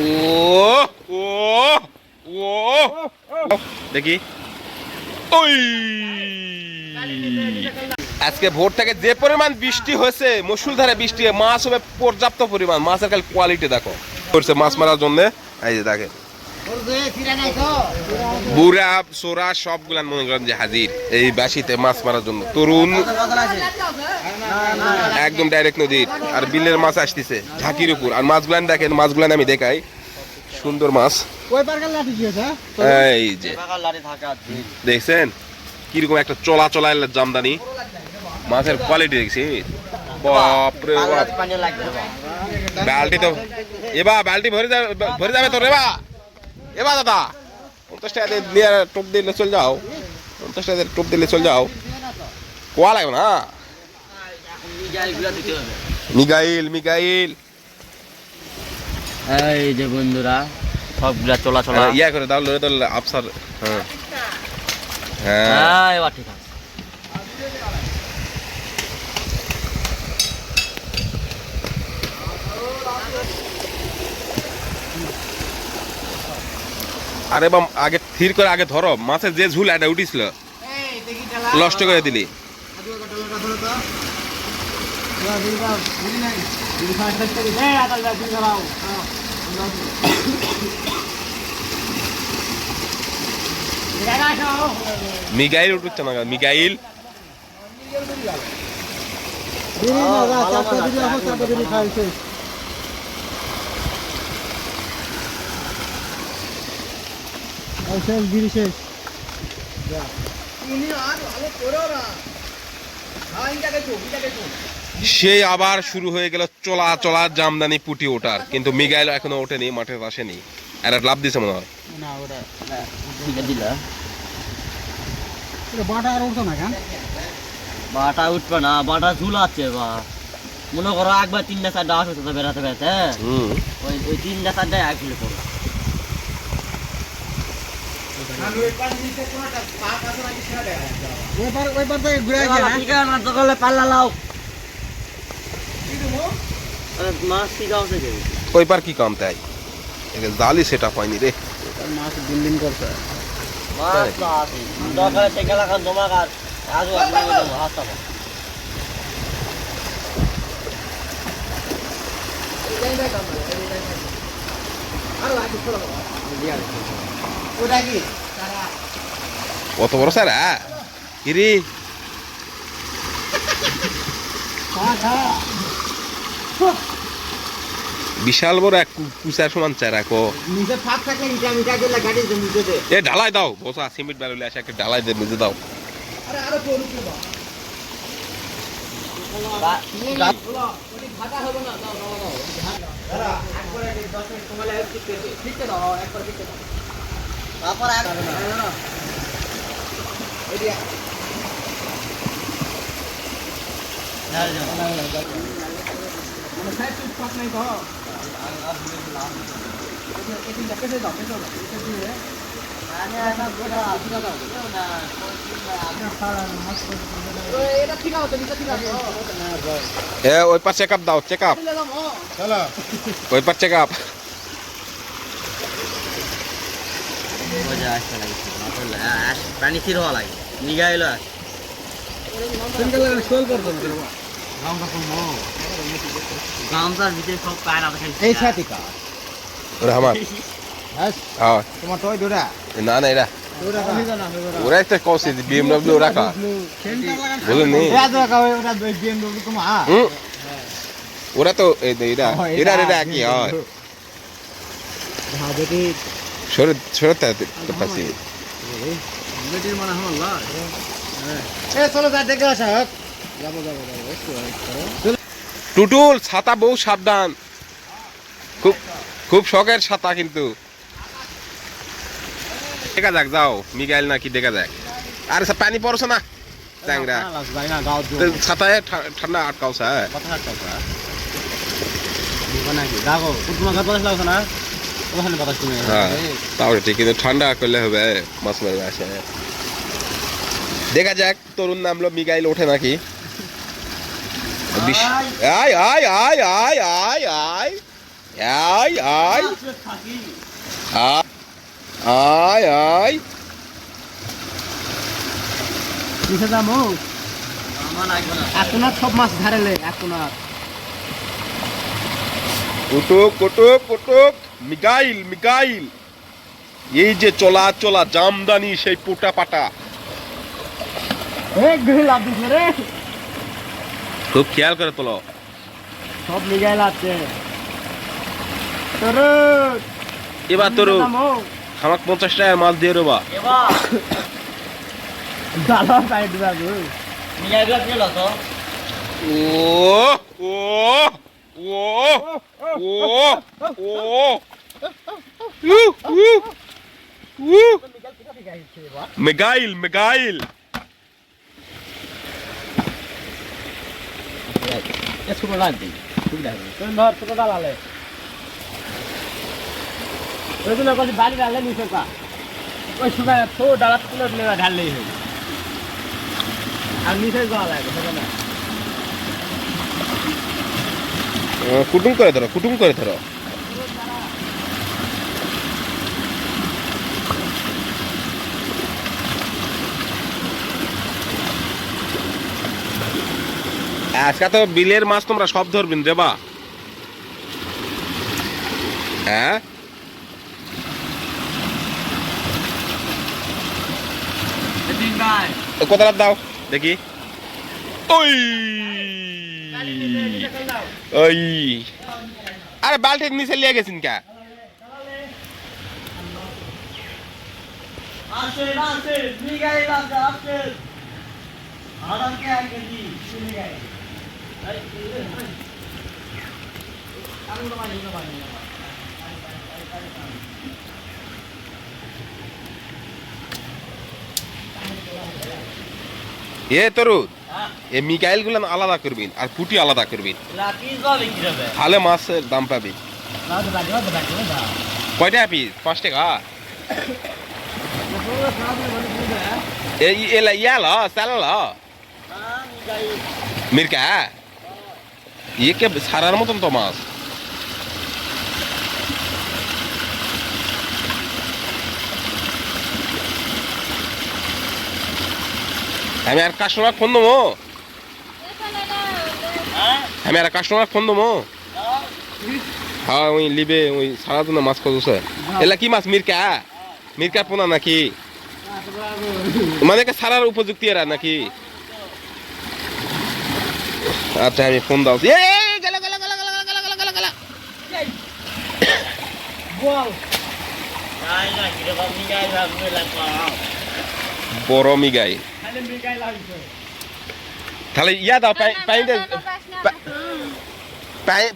ও ও দেখি ওই আজকে ভোর থেকে যে পরিমাণ বৃষ্টি হয়েছে, মুষলধারে বৃষ্টি, মাছ হবে পর্যাপ্ত পরিমাণ। মাছের খালি কোয়ালিটি দেখো করছে মাছ মারার জন্য। এই যে দেখেন বুড়া সোরা সবগুলা মনে করেন যে হাজির এই বাসিতে মাছ মারার জন্য। তরুণ একদম ডাইরেক্ট নদীর, আর বিলের মাছ আসতেছে ঝাঁকির উপর। আর মাছগুলান দেখেন, মাছগুলান আমি দেখাই, সুন্দর মাছ। এই যে দেখছেন কিরকম একটা চলা চলা জামদানি মাছের কোয়ালিটি দেখছি। বাপরে বাপ, বালতি তো বালতি ভরে যাবে তো রেবা। এবার দাদা 50 টাকা দিয়ে টোপ দিলে চলে যাও, 50 টাকা টোপ দিলে চলে যাও। কোয়া লাগবে না মিগাইল মিগাইল। এই যে বন্ধুরা সবগুলা চলা ইয়া করে দাও লড়ে দাও আফসার। হ্যাঁ হ্যাঁ এবার ঠিক আছে। আরে বাম আগে স্থির করে আগে ধরো, মাছের যে ঝুল এটা উঠিছিল নষ্ট করে দিলি। মিগাইল উঠছে না, মিগাইল সেই আবার শুরু হয়ে গেল চলা চলা জামদানি পুটি ওঠার, কিন্তু মিগাইল এখনো ওঠেনি, মাঠে আসেনি। আর লাভ দিছে মনে হয়। বাটা উঠবে না, বাটা ঝুল আছে বা মনে করো একবার 3টা 4টা আসবে তো বেড়াতে বেড়াতে ওই 3টা 4টা এক ঝুলে পড়বে। ওই পার কি কাম তাই জালি সেটা হয়নি রে। মাছ বিল্ডিং করছে মাছ তো আছে দরকার থেকে লাগা জমা কাজ আজও আপনাকে দেবো আসতে হবে। কত বড় স্যার কিরি বিশাল বড় এক কুচার সমান চারা কো এ ঢালাই দাও বসা সিমেন্ট বেরোলে আসে একটা ঢালাই দিয়ে বুঝে দাও। ওই পার চেক আপ দাও, চেক আপ ওই পার চেক আপ। পানি স্থির হওয়া লাগে নিগাইল গামছার ভিতরে সব পায় না এই ছাতিকা ওরা আমার হ্যাঁ তোমার টয় দোরা না না এরা ওরা একটা কসে বিএমডব্লিউ রাখা বুঝলেন ওরা তো এরা এরা এরা কি হয় সরে সরে পাচ্ছি টুটুল ছাতা বউ সাবধান, খুব খুব শখের ছাতা কিন্তু। দেখা যাক যাও মিগাইল নাকি দেখা যাক। আর পানি পড়ছে না চ্যাংরা ছাতায় ঠান্ডা আটকাওছে তাও ঠিক, কিন্তু ঠান্ডা করলে হবে মাছ মারবে আসে। দেখা যাক তরুণ নামলো মিগাইল ওঠে নাকি। আয় আয় আয় আয় আয় আয় আয় আয় থাকি আয় আয় কিসে যাবো আমার লাগবে না এখন আর সব মাছ ধারেলে এখন আর কুটুক কুটুক কুটুক মিগাইল মিগাইল এই যে চলা চলা জামদানি সেই পোটা পাটা গৃহ লাভ দিচ্ছে রে খুব খেয়াল করে তোলো সব মিগাই লাগছে তোর এবার তোর আমাকে 50 টাকার মাছ দিয়ে রবা এবার গালা সাইড যাবো নিয়ে গেল গেল তো ও ও ও ও ও মিগাইল মিগাইল ছোট লাগবে ঠিক লাগবে তুই ধর তোকে গালালে ওই জন্য বলছি বাড়ি ডালে নিচে পা ওই সময় তো ডালা তুলে নেওয়া ঢাললেই হয় আর নিচে যাওয়া লাগে সেটা না কুটুম করে ধরো কুটুম করে ধরো আজকে তো বিলের মাছ তোমরা সব ধরবেন রে বা হ্যাঁ দিন ভাই কতটা দাও দেখি ওই ওই আরে বালতির নিচে লিয়ে গেছেন কে আসে আসে নিগাই লাগছে আসে আরামকে আগে দি নিগাই এ তরু এ মিকাইল গুলো আলাদা করবেন আর পুটি আলাদা করবেন লাকি যাবে কি যাবে তাহলে মাছের দাম পাবি কয়টা পিস 5 টাকা এই এলা ইয়ালা সালালা মিরকা ये क्या সারার মতন তো মাছ আমি আর কাস্টমার ফোন দেবো আমি আর কাস্টমার ফোন দেবো হ্যাঁ ওই লিবে ওই সারা দিন মাছ খাওয়া এলা কি মাছ মিরকা মিরকা পোনা নাকি মানে সারার উপযুক্তি এরা নাকি আচ্ছা আমি ফোন দাও বড় মিগাই তাহলে ইয়া দাও পাইতে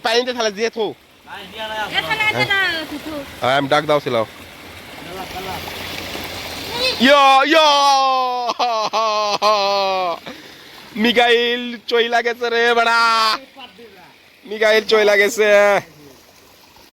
পাইতে তাহলে দিয়ে থো আমি ডাক দাও ছিল মিগাইল চইলা গেছে রে বড়া মিগাইল চইলা গেছে